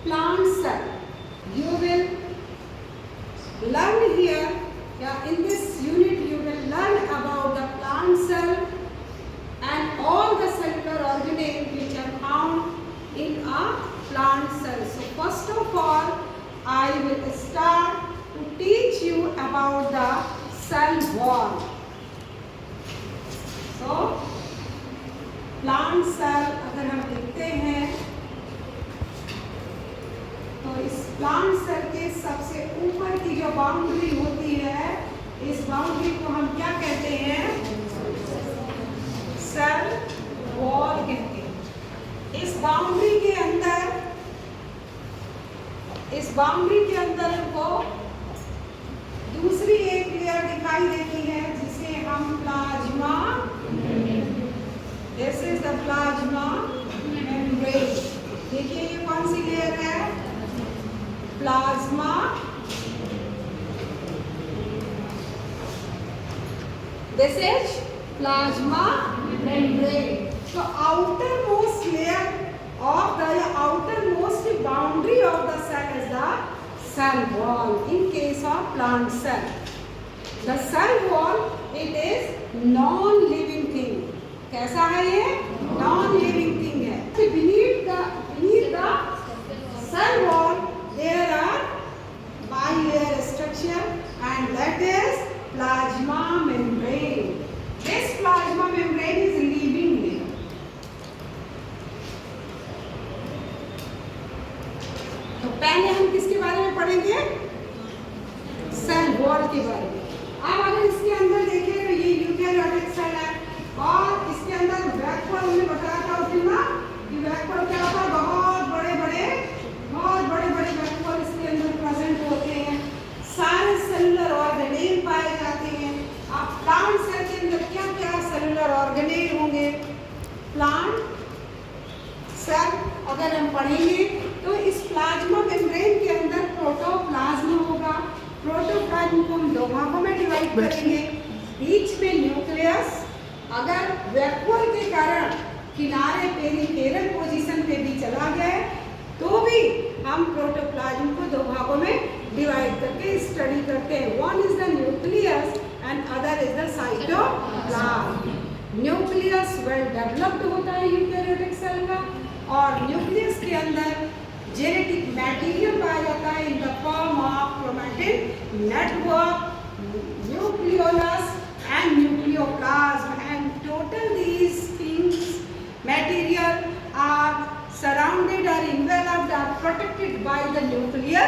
plant cell. You will learn here, in this unit you will learn about the plant cell and all the cellular organelles which are found in a plant cell. So first of all, I will start to teach you about the cell wall. So plant cell अगर हम देखते हैं तो इस plant cell के सबसे ऊपर की जो बाउंड्री होती है, इस बाउंड्री को हम क्या कहते हैं? सेल वॉल कहते हैं। इस बाउंड्री के अंदर हमको दूसरी एक लेयर दिखाई देती है जिसे हम plasma, This is the plasma membrane. देखिए ये कौन सी लेयर है? Plasma. This is plasma membrane. So outermost layer of the outermost boundary of the cell is the cell wall. In case of plant cell, the cell wall, it is non-living thing. कैसा है ये? Non living thing है। beneath the cell wall there are bilayer structure and that is plasma membrane. This plasma membrane is living layer. तो पहले हम किसके बारे में पढ़ेंगे? सेल वॉल के बारे में। अब अगर इसके अंदर देखें तो ये यूकेरियोटिक सेल है और इसके अंदर वैक्यूल हमने बताया था उस दिन ना कि वैक्यूल क्या होता है? बहुत बड़े बड़े वैक्यूल इसके अंदर प्रेजेंट होते हैं। सारे सेलुलर ऑर्गेनेल पाए जाते हैं। अब प्लांट सेल के अंदर क्या क्या सेलुलर ऑर्गेनेल होंगे? प्लांट सेल अगर हम पढ़ेंगे तो इस प्लाज्मा मेम्ब्रेन के अंदर प्रोटोप्लाज्म होगा। प्रोटोप्लाज्म को हम दो भागों में डिवाइड करेंगे। बीच में न्यूक्लियस, अगर वैक्यूल के कारण किनारे पेरिफेरल पोजीशन पे भी चला गया तो भी हम प्रोटोप्लाज्म को दो भागों में डिवाइड करके स्टडी करते हैं। One is the nucleus and other is the cytoplasm. Nucleus well developed होता है यूकेरियोटिक सेल का और न्यूक्लियस के अंदर जेनेटिक मटेरियल पाया जाता है in the form of chromatin network, nucleolus and nucleoplasm, and total these things material are surrounded or enveloped or protected by the nuclear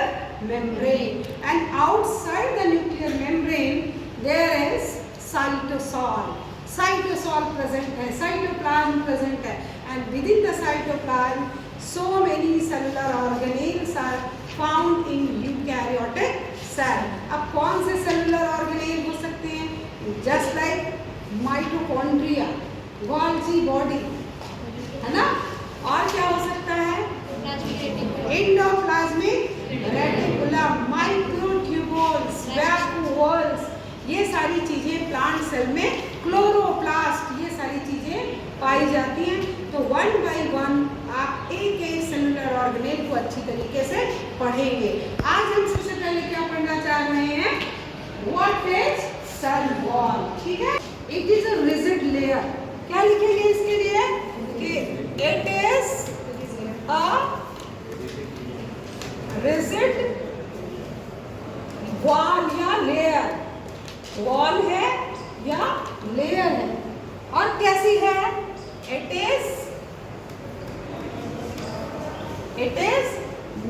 membrane, and outside the nuclear membrane there is cytosol present है, cytoplasm present है, and within the cytoplasm so many cellular organelles are found in eukaryotic cell. अब कौन से cellular organelle हो सकते हैं? Just like mitochondria, Golgi body, है ना? और क्या हो सकता है? Endoplasmic reticulum, microtubules, vacuoles, ये सारी चीजें प्लांट सेल में, क्लोरोप्लास्ट, ये सारी चीजें पाई जाती हैं। तो वन बाय वन आप एक एक सेलुलर ऑर्गेनेल को अच्छी तरीके से पढ़ेंगे। आज हम सबसे पहले क्या पढ़ना चाह रहे हैं? What is cell wall? ठीक है? It is a rigid layer. क्या लिखेंगे इसके लिए? कि it is a rigid wall या layer. Wall है या layer है और कैसी है? It is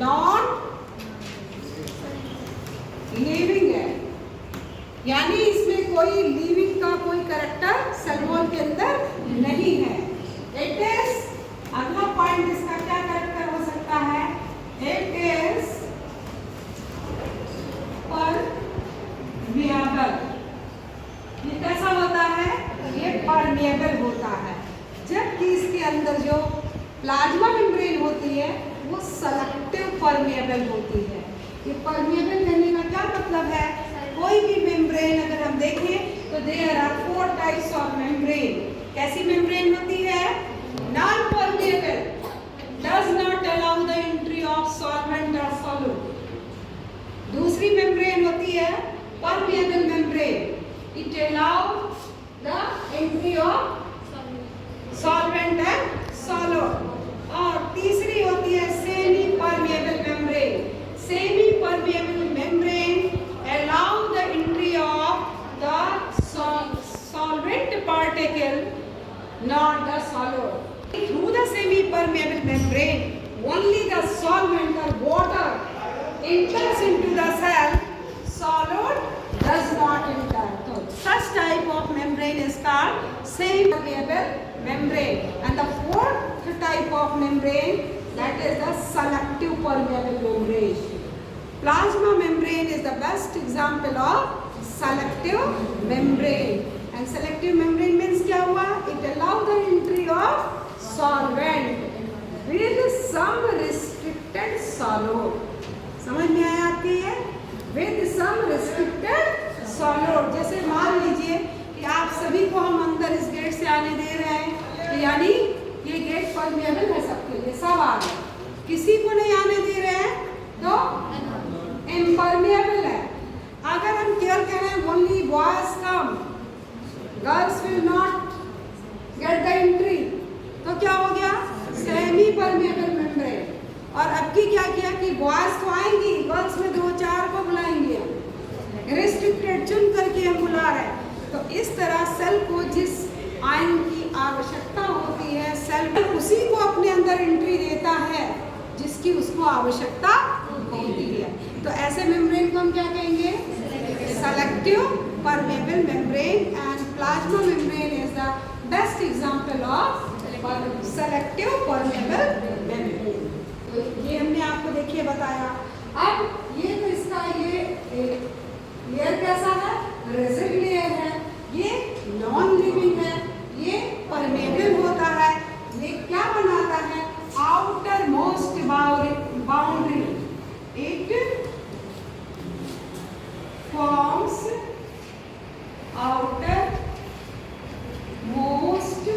non living है, यानी इसमें कोई लिविंग का कोई कैरेक्टर सेल वॉल के अंदर नहीं है। इट इज, अगला पॉइंट इसका क्या कैरेक्टर हो सकता है? It is permeable. ये कैसा होता है? ये परमिएबल होता है, जबकि इसके अंदर जो प्लाज्मा मेम्ब्रेन होती है वो सेलेक्टिव परमिएबल होती है। ये परमिएबल कहने का क्या मतलब है? कोई भी मेम्ब्रेन अगर हम देखें तो there are 4 types of membrane. कैसी मेम्ब्रेन होती है? Non permeable, does not allow the entry of solvent impermeable membrane, only the solvent or water enters into the cell, solid does not enter. So such type of membrane is called semi-permeable membrane. And the fourth type of membrane, that is the selective permeable membrane. Plasma membrane is the best example of selective membrane. And selective membrane means क्या हुआ? It allows the entry of solvent with some restricted solute. समझ में आया आपके ये? With some restricted solute. जैसे मान लीजिए कि आप सभी को हम अंदर इस गेट से आने दे रहे हैं, तो यानी ये गेट परमेबल है सबके लिए, सब आ रहे हैं। किसी को नहीं आने दे रहे हैं तो इम्परमेबल है। अगर हम केवल कह रहे हैं only boys come, girls will not get the entry, तो क्या हो गया? Semi permeable membrane. और अब की क्या किया कि बॉयज तो आएंगी, गर्ल्स में 2-4 को बुलाएंगे, रिस्ट्रिक्टेड चुन करके हम बुला रहे हैं। तो इस तरह सेल को जिस आयन की आवश्यकता होती है, सेल उसी को अपने अंदर एंट्री देता है जिसकी उसको आवश्यकता होती है। तो ऐसे मेम्ब्रेन को हम क्या कहेंगे? Selective permeable membrane. And plasma membrane is the best example of selective permeable membrane. तो ये हमने आपको देखिए बताया। अब ये तो इसका ये लेयर कैसा है? रेसिड लेयर है, ये नॉन लिविंग है, ये परमेबल होता है। ये क्या बनाता है? Outer most boundary, it forms outer most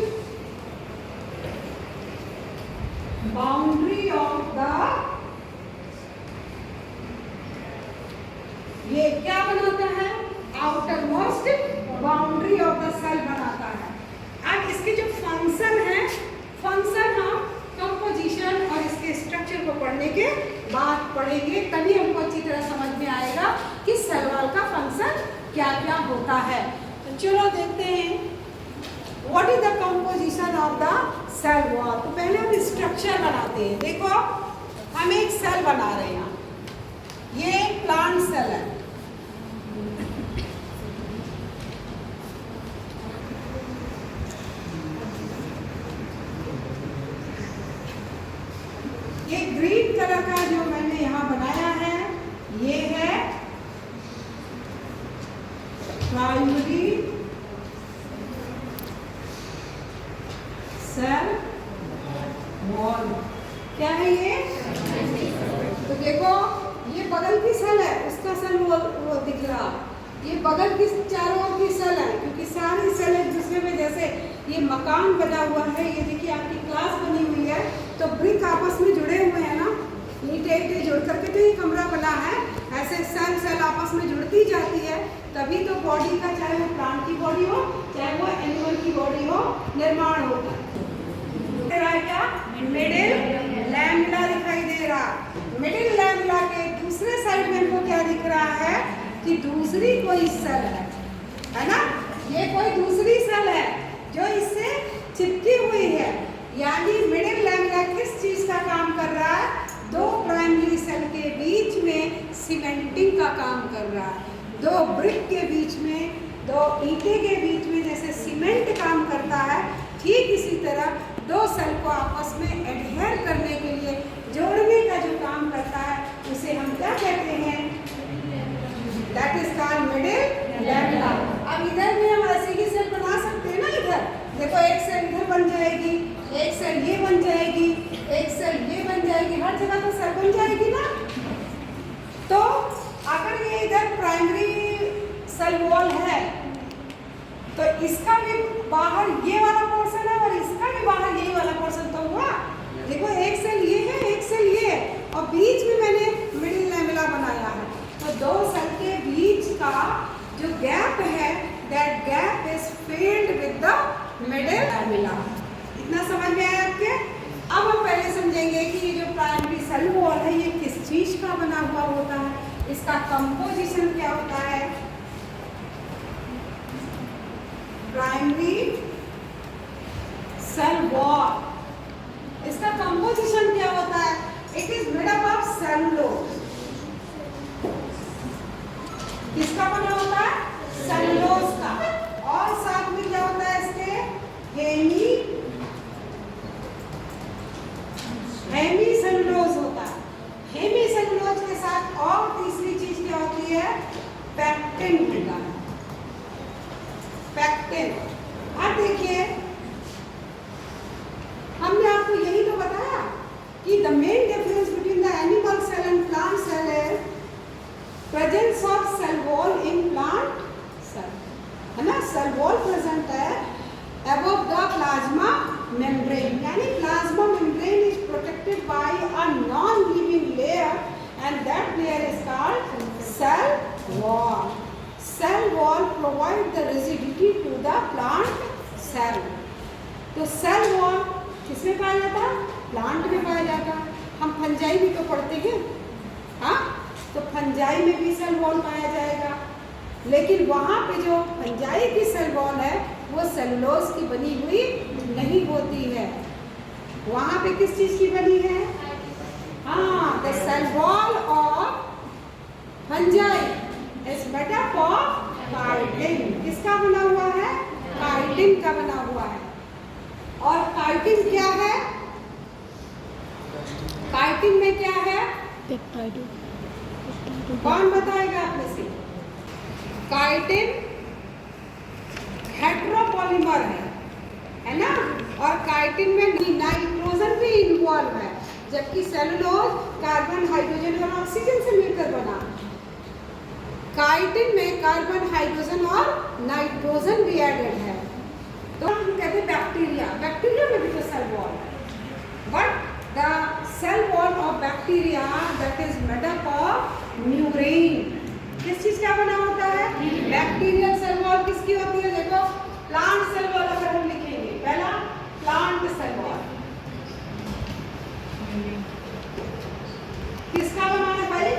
boundary of the, ये क्या बनाता है? Outer most boundary of the cell बनाता है। अब इसके जो फंक्शन है, फंक्शन हम कंपोजिशन और इसके स्ट्रक्चर को पढ़ने के बाद पढ़ेंगे, तभी हमको अच्छी तरह समझ में आएगा कि सेल वॉल का फंक्शन क्या क्या होता है। तो चलो देखते हैं what is the composition of the cell wall. तो पहले हम स्ट्रक्चर बनाते हैं। देखो हम एक सेल बना रहे हैं, ये प्लांट सेल है, ये ग्रीन कलर का जो मैंने यहाँ बनाया है, ये है प्राइमरी सेल वॉल। क्या है ये? तो देखो ये बगल की सेल है, उसका सेल वो दिख रहा, ये बगल की चारों ओर की सेल है, क्योंकि सारी सेल एक दूसरे में, जैसे ये मकान बना हुआ है, ये देखिए आपकी क्लास बनी हुई है, तो ब्रिक आपस में जुड़े हुए हैं ना, ईंटें ईंटें जुड़ करके तो ये कमरा बना है। ऐसे सेल सेल आपस में जुड़ती जाती है, तभी तो बॉडी का, चाहे वो प्लांट की बॉडी हो चाहे वो एनिमल की बॉडी हो, निर्माण होता है। क्या मिडिल लैमेला दिखाई दे रहा, मिडिल लैमेला के दूसरे साइड में हमको क्या दिख रहा है कि दूसरी कोई सेल है ना, ये कोई दूसरी सेल है जो इससे चिपकी हुई है। यानी मिडिल लैमेला किस चीज का काम कर रहा है? दो प्राइमरी सेल के बीच में सीमेंटिंग का काम कर रहा है। दो ब्रिक के बीच में, दो ईंटे के बीच में जैसे सीमेंट काम करता है, ठीक इसी तरह दो सेल को आपस में एडहेयर करने के लिए जोड़ने का जो काम करता है, उसे हम क्या कहते हैं? That is called middle lamella. अब इधर भी हम ऐसे ही सेल बना सकते हैं ना, इधर देखो एक सेल इधर बन जाएगी, एक सेल ये बन जाएगी, एक सेल ये बन जाएगी, हर जगह तो सेल बन जाएगी ना। तो अगर ये इधर प्राइमरी सेल वॉल है, तो इसका भी बाहर ये वाला पोर्शन है और इसका भी बाहर यही वाला पोर्शन तो हुआ। देखो एक सेल ये है, एक सेल ये है, और बीच में मैंने मिडिल लैमेला बनाया है। तो दो सेल के बीच का जो गैप है, that gap is filled with the middle lamella. इतना समझ में आया आपके? अब हम पहले समझेंगे कि ये जो प्राइमरी सेल वॉल है, ये किस चीज का बना हुआ होता है, इसका कंपोजिशन क्या होता है। प्राइमरी सेल वॉल इसका कंपोजिशन क्या होता है? It is made up of cellulose. किसका बना होता है? सेलुलोज का। और साथ में क्या होता है इसके? हेमी सेलुलोज होता है। हेमी सेलुलोज के साथ और तीसरी चीज क्या होती है? पैक्टिन होता है। पैक्टिन। अब देखिए, हमने आपको यही तो बताया कि the main difference between the animal cell and plant cell है presence of cell wall in plant cell, है ना। सेल वॉल प्रेजेंट है above the plasma membrane, यानी plasma membrane is protected by a non-living layer and that layer is called cell wall. Cell wall provide the rigidity to the plant cell. तो cell wall किसमें पाया जाता है? Plant में पाया जाता है। हम फंजाई भी तो पढ़ते हैं, हाँ, तो फंजाई में भी सेल वॉल पाया जाएगा, लेकिन वहाँ पे जो फंजाई की सेल वॉल है वो सेलुलोज की बनी हुई नहीं होती है। वहाँ पे किस चीज की बनी है? हाँ, the cell wall of fungi is made up of chitin. किसका बना हुआ है? काइटिन का बना हुआ है। और काइटिन क्या है? काइटिन में क्या है? कौन बताएगा आप में से? काइटिन हेट्रोपॉलीमर है ना। और काइटिन में नाइट्रोजन भी इन्वॉल्व है, जबकि सेलुलोज कार्बन, हाइड्रोजन और ऑक्सीजन से मिलकर बना। काइटिन में कार्बन, हाइड्रोजन और नाइट्रोजन भी एडेड है। तो हम कहते हैं बैक्टीरिया। बैक्टीरिया में भी तो सेल वॉल है, but the cell wall of bacteria that is made up of murein. किस चीज का बना होता है? बैक्टीरियल सेल वॉल किसकी होती है? देखो, प्लांट सेल वॉल अगर हम लिखेंगे, पहला प्लांट सेल वॉल किसका बना है भाई?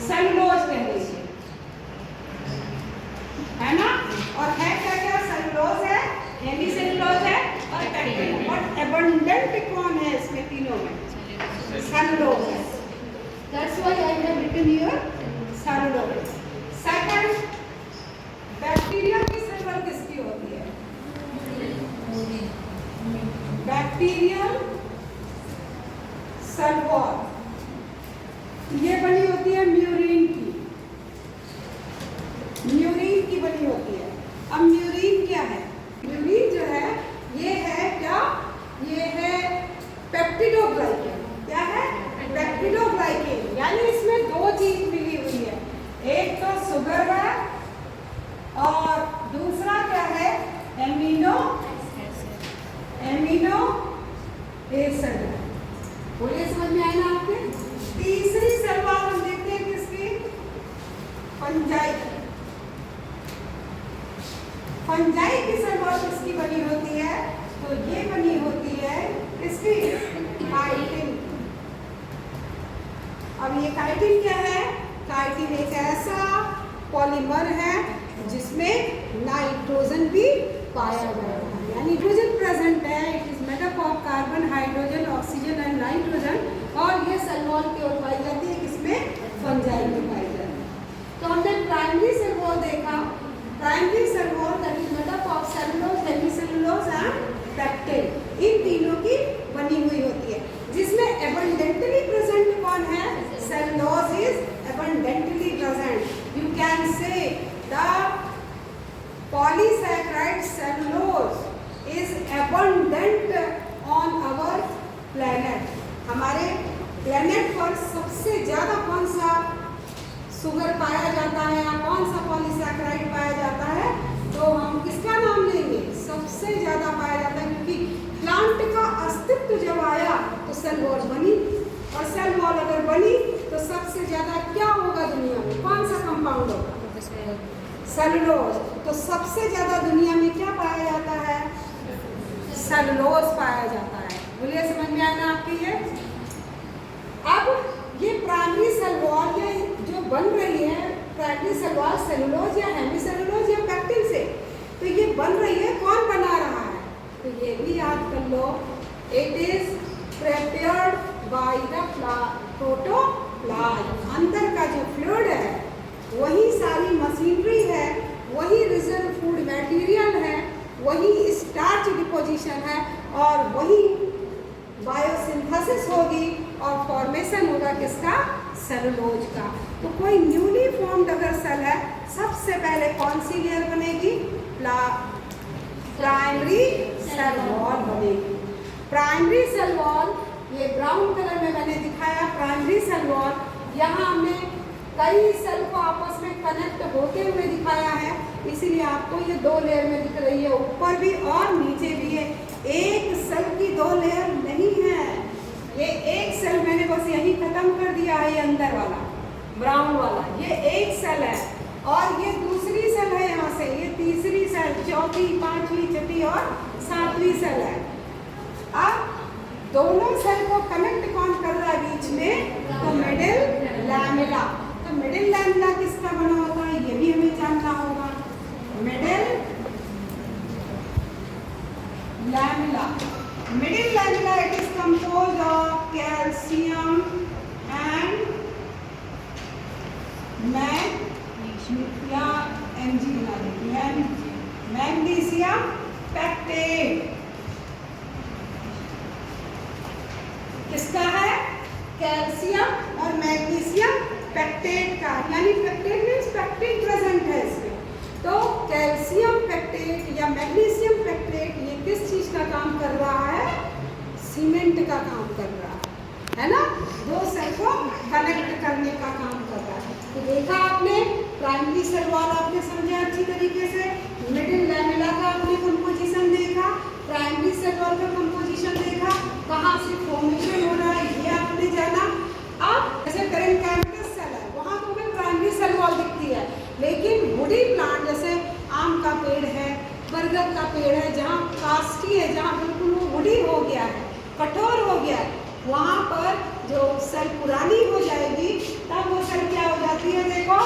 सेलुलोज कह लीजिए, है ना। और है क्या क्या? सेलुलोज है, हेमी सेलुलोज है और पैक्टिन है। और एबंडेंट कौन है इसमें तीनों में? सेलुलोज है। That's why I have written here cellulose. Second, bacteria की सेल वॉल किसकी होती है? बैक्टीरियल सेल वॉल ये बनी होती है म्यूरिन की। म्यूरिन की बनी होती है। अब म्यूरिन क्या है? म्यूरिन जो है ये है क्या? ये है पेप्टिडोग्लाइकेन। क्या है? पेप्टिडोग्लाइकेन। यानी इसमें दो चीज मिली हुई है, एक तो शुगर है और दूसरा क्या है? एमिनो एसिड है। बोलिए, समझ में आया ना आपके? तीसरी सेल वॉल हम देखते हैं किसकी? फंजाई। फंजाई की सेल वॉल किसकी बनी होती है? तो ये बनी होती है किसकी? काइटिन। अब ये काइटिन क्या है? काइटिन एक ऐसा पॉलीमर है जिसमें नाइट्रोजन भी पाया जाता है, यानी नाइट्रोजन प्रेजेंट है। It is made up of carbon, hydrogen, oxygen and nitrogen. और ये सेल वॉल की ओर पाई जाती है किसमें? फंजाई में पाई जाती है। तो हमने प्राइमरी सेल वॉल देखा। Primary cell wall that is made up of cellulose, hemicellulose and pectin. इन तीनों की बनी हुई होती है, जिसमें एबंडेंटली प्रेजेंट कौन है? Cellulose is abundantly present. You can say the polysaccharide cellulose is abundant on our planet. हमारे planet पर सबसे ज़्यादा कौन सा शुगर पाया जाता है या कौन सा पॉलीसैकेराइड पाया जाता है? तो हम किसका नाम लेंगे? सबसे ज़्यादा पाया जाता है, क्योंकि प्लांट का अस्तित्व जब आया तो सेल वॉल बनी, और सेल वॉल अगर बनी तो सबसे ज्यादा क्या होगा दुनिया में? कौन सा कंपाउंड होगा? सेलुलोज। तो सबसे ज्यादा दुनिया में क्या पाया जाता है? सेलुलोज पाया जाता है। बोलिए, समझ में आया ना आपके? ये अब ये प्राइमरी सेल वॉल ये जो बन रही है, प्राइमरी सेल वॉल सेलुलोज या हेमीसेलुलोज या पैक्टिन से, तो ये बन रही है, कौन बना रहा है? तो ये भी याद कर लो, it is prepared by the protoplasm. अंदर का जो फ्लूइड है वही सारी मशीनरी है, वही रिजर्व फूड मटेरियल है, वही स्टार्च डिपोजिशन है और वही बायोसिंथेसिस होगी और फॉर्मेशन होगा किसका? सेलुलोज का। तो कोई न्यूली फॉर्म्ड अगर सेल है, सबसे पहले कौन सी लेयर बनेगी? प्राइमरी सेल वॉल बनेगी। प्राइमरी सेल वॉल ये ब्राउन कलर में मैंने दिखाया, प्राइमरी सेल वॉल। यहाँ हमने कई सेल को आपस में कनेक्ट होते हुए दिखाया है, इसीलिए आपको ये दो लेयर में दिख रही है, ऊपर भी और नीचे भी है। एक सेल की दो लेयर नहीं है, ये एक सेल मैंने बस यही खत्म कर दिया है, ये अंदर वाला ब्राउन वाला ये एक सेल है और ये दूसरी सेल है, यहाँ से ये तीसरी सेल, चौथी, पांचवी, छठी और सातवीं सेल है। अब दोनों सेल को कनेक्ट कौन कर रहा है बीच में? तो मिडिल लैमेला। तो मिडिल लैमेला किसका बना होता है ये भी हमें जानना होगा। Middle lamella, middle lamella it is composed of calcium and magnesium pectate. किसका है? कैल्शियम और मैग्नीशियम पैक्टेट का, यानी पैक्टेट मींस पैक्टिन प्रेजेंट है इसमें। तो कैल्शियम पैक्टेट या मैग्नीशियम पैक्टेट ये किस चीज का काम कर रहा है? सीमेंट का काम कर रहा है ना, दो सेल को कनेक्ट करने का काम कर रहा है। तो देखा आपने, प्राइमरी सेल वॉल आपने समझा अच्छी तरीके से, मिडिल लैमेला का आपने कंपोजिशन देखा, प्राइमरी सेल वॉल का कंपोजिशन देखा, कहाँ से फॉर्मेशन हो रहा है ये आपने जाना। अब जैसे पेरेन्काइमस सेल है, वहाँ तो हमें प्राइमरी सेल वॉल दिखती है, लेकिन वुडी प्लांट जैसे आम का पेड़ है, बरगद का पेड़ है, जहाँ कास्टी है, जहाँ बिल्कुल वो वुडी हो गया है, कठोर हो गया है, वहाँ पर जो सेल पुरानी हो जाएगी तब वो सेल क्या हो जाती है? देखो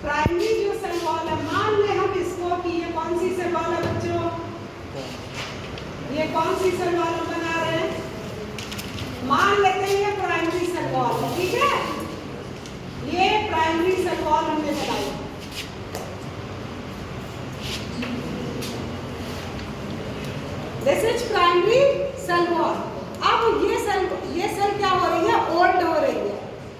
प्राइमरी जो सेल वॉल है, मान ले हम इसको कि ये कौन सी सेल वॉल है बच्चों? ये कौन सी सेल वॉल बना रहे हैं? मान लेते हैं ये प्राइमरी सेल वॉल है, ठीक है? ये प्राइमरी सेल वॉल हमने बनाई। This is primary cell wall. अब ये सेल क्या हो रही है? ओल्ड हो रही है,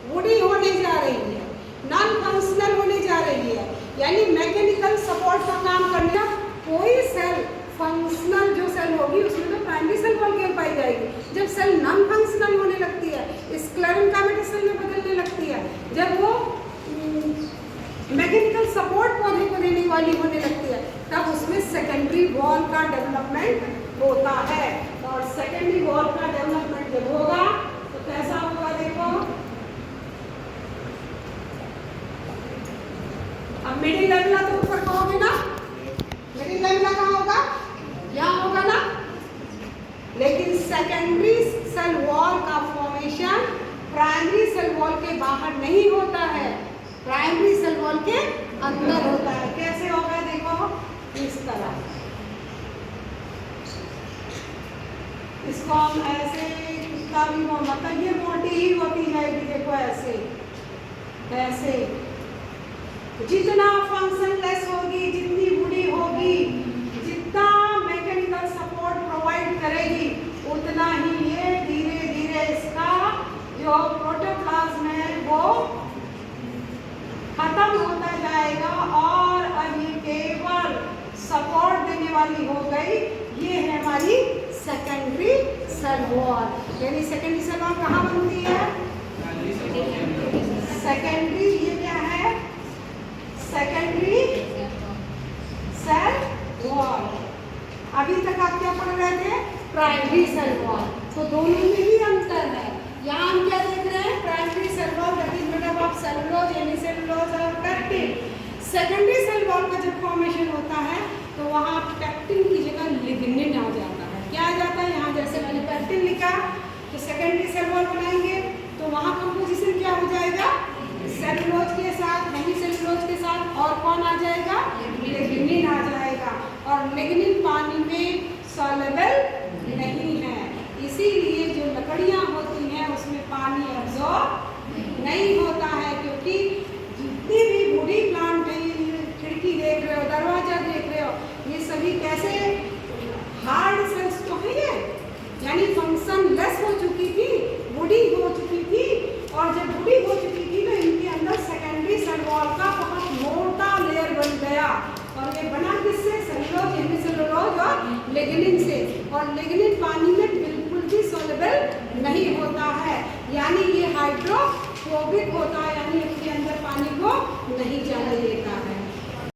वुडी होने जा रही है, नॉन फंक्शनल होने जा रही है, यानी मैकेनिकल सपोर्ट का काम करने। कोई सेल फंक्शनल जो सेल होगी उसमें तो प्राइमरी सेल वॉल क्यों पाई जाएगी? जब सेल नॉन फंक्शनल होने लगती है, स्क्लेरेंकाइमेटिक सेल में बदलने लगती है, जब वो मैकेनिकल सपोर्ट पौधे को देने वाली होने लगती है, तब उसमें सेकेंडरी वॉल का डेवलपमेंट होता है। और सेकेंडरी वॉल का डेवलपमेंट जब होगा तो कैसा होगा? देखो अब मिडिल लैमेला तो ऊपर कहोगे ना, मिडिल लैमेला कहाँ होगा? यहाँ होगा ना। लेकिन सेकेंडरी सेल वॉल का फॉर्मेशन प्राइमरी सेल वॉल के बाहर नहीं होता है, प्राइमरी सेल वॉल के अंदर होता है। कैसे होगा? देखो इस तरह, इसको हम ऐसे का भी मतलब ये मोटी ही होती है कि देखो ऐसे ऐसे, जितना फंक्शनलेस होगी, जितनी वुडी होगी, जितना मैकेनिकल सपोर्ट प्रोवाइड करेगी, उतना ही ये धीरे धीरे इसका जो प्रोटोप्लाज्म है वो खत्म होता जाएगा और अब ये केवल सपोर्ट देने वाली हो गई। ये है हमारी सेकेंडरी सेल वॉल। यानी सेकेंडरी सेल वॉल कहाँ बनती है? सेकेंडरी, ये क्या है? Secondary cell wall. अभी तक आप क्या पढ़ रहे थे? Primary cell wall. तो दोनों में ही अंतर है। यहाँ हम क्या देख रहे हैं? Primary cell wall that is made up of cellulose, hemicellulose और पैक्टिन। सेकेंडरी सेल वॉल का जब फॉर्मेशन होता है तो वहाँ पैक्टिन की जगह लिग्निन आ जाता है। क्या आ जाता है? यहाँ जैसे मैंने पैक्टिन लिखा तो सेकेंडरी सेल वॉल बनाएंगे तो वहाँ कंपोजिशन क्या हो जाएगा? सेलुलोज के साथ, हेमिसेलुलोज के साथ और कौन आ जाएगा? लिग्निन आ जाएगा। और लिग्निन पानी में सॉल्युबल नहीं है, यानी ये हाइड्रोफोबिक होता